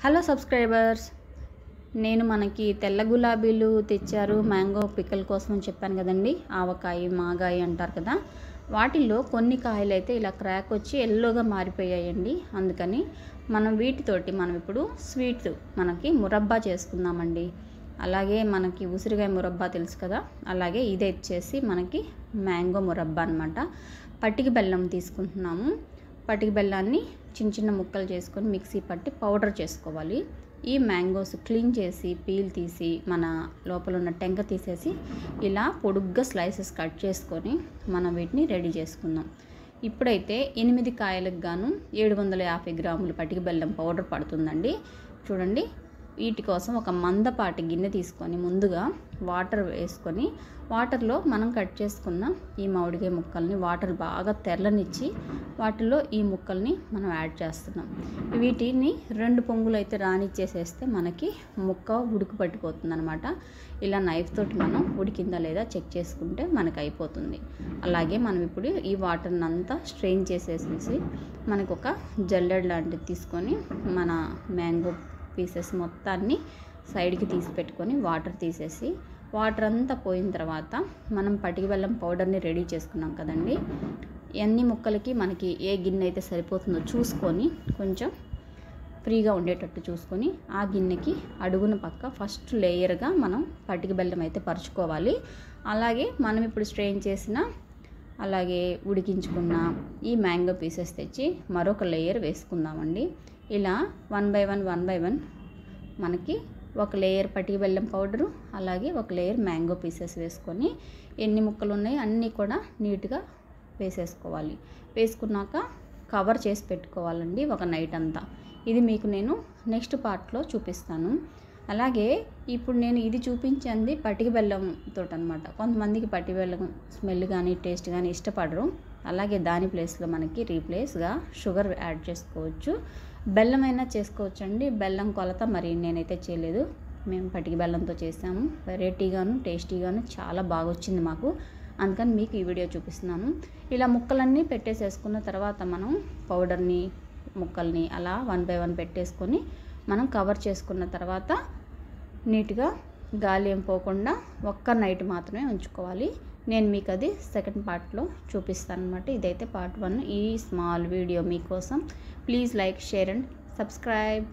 Hello subscribers, నేను మనకి తెల్ల గులాబీలు తెచ్చారు మ్యాంగో పికల్ కోసం అని చెప్పాను కదండి. ఆవకాయ మాగాయ అంటారు కదా, వాటిల్లో కొన్ని కాయలు అయితే ఇలా క్రాక్ వచ్చి ఎల్లోగా మారిపోయాయండి. అందుకని మనం వీటితోటి మనం ఇప్పుడు స్వీట్ మనకి మురబ్బా చేసుకుందామండి. అలాగే మనకి ఉసిరికాయ మురబ్బా తెలుసు కదా, అలాగే ఇది వచ్చేసి మనకి మ్యాంగో మురబ్బా అనమాట. పట్టిక బెల్లం తీసుకుంటున్నాము. పట్టిక బెల్లాన్ని చిన్న చిన్న ముక్కలు చేసుకొని మిక్సీ పట్టి పౌడర్ చేసుకోవాలి. ఈ మ్యాంగోస్ క్లీన్ చేసి పీల్ తీసి మన లోపల ఉన్న టెంక తీసేసి ఇలా పొడుగ్గా స్లైసెస్ కట్ చేసుకొని మనం వీటిని రెడీ చేసుకుందాం. ఇప్పుడైతే 8 కాయలకు గాను 750 గ్రాములు పట్టిక బెల్లం పౌడర్ పడుతుందండి. చూడండి, వీటి కోసం ఒక మందపాటి గిన్నె తీసుకొని ముందుగా వాటర్ వేసుకొని వాటర్లో మనం కట్ చేసుకున్న ఈ మామిడికాయ ముక్కల్ని వాటర్ బాగా తెరలనిచ్చి వాటిలో ఈ ముక్కల్ని మనం యాడ్ చేస్తున్నాం. వీటిని 2 పొంగులు అయితే రానిచ్చేసేస్తే మనకి ముక్క ఉడుకు పట్టిపోతుంది అనమాట. ఇలా నైఫ్ తోటి మనం ఉడికిందా లేదా చెక్ చేసుకుంటే మనకు అయిపోతుంది. అలాగే మనం ఇప్పుడు ఈ వాటర్ని అంతా స్ట్రెయిన్ చేసేసి మనకు ఒక జల్లెడ లాంటిది తీసుకొని మన మ్యాంగో పీసెస్ మొత్తాన్ని సైడ్కి తీసి పెట్టుకొని వాటర్ తీసేసి వాటర్ అంతా పోయిన తర్వాత మనం పట్టిక బెల్లం పౌడర్ని రెడీ చేసుకున్నాం కదండి. ఎన్ని ముక్కలకి మనకి ఏ గిన్నె అయితే సరిపోతుందో చూసుకొని కొంచెం ఫ్రీగా ఉండేటట్టు చూసుకొని ఆ గిన్నెకి అడుగున పక్క ఫస్ట్ లేయర్గా మనం పట్టిక బెల్లం అయితే పరుచుకోవాలి. అలాగే మనం ఇప్పుడు స్ట్రెయిన్ చేసిన అలాగే ఉడికించుకున్న ఈ మ్యాంగో పీసెస్ తెచ్చి మరొక లేయర్ వేసుకుందామండి. ఇలా 1 by 1 మనకి ఒక లేయర్ పట్టిక బెల్లం పౌడరు అలాగే ఒక లేయర్ మ్యాంగో పీసెస్ వేసుకొని ఎన్ని ముక్కలు ఉన్నాయో అన్నీ కూడా నీట్గా వేసేసుకోవాలి. వేసుకున్నాక కవర్ చేసి పెట్టుకోవాలండి ఒక నైట్ అంతా. ఇది మీకు నేను నెక్స్ట్ పార్ట్లో చూపిస్తాను. అలాగే ఇప్పుడు నేను ఇది చూపించింది పట్టిక బెల్లంతో అనమాట. కొంతమందికి పట్టిక బెల్లం స్మెల్ కానీ టేస్ట్ కానీ ఇష్టపడరు. అలాగే దాని ప్లేస్లో మనకి రీప్లేస్గా షుగర్ యాడ్ చేసుకోవచ్చు. బెల్లం అయినా చేసుకోవచ్చు అండి. బెల్లం కొలత మరి నేనైతే చేయలేదు, మేము పట్టిక బెల్లంతో చేసాము. వెరైటీగాను టేస్టీగాను చాలా బాగా వచ్చింది మాకు, అందుకని మీకు ఈ వీడియో చూపిస్తున్నాను. ఇలా ముక్కలన్నీ పెట్టేసేసుకున్న తర్వాత మనం పౌడర్ని ముక్కల్ని అలా 1 by 1 పెట్టేసుకొని మనం కవర్ చేసుకున్న తర్వాత నీట్గా గాలి ఏం పోకుండా ఒక్క నైట్ మాత్రమే ఉంచుకోవాలి. నేను మీకు అది సెకండ్ పార్ట్లో చూపిస్తాను అనమాట. ఇదైతే పార్ట్ 1. ఈ స్మాల్ వీడియో మీకోసం. Please like, share and subscribe.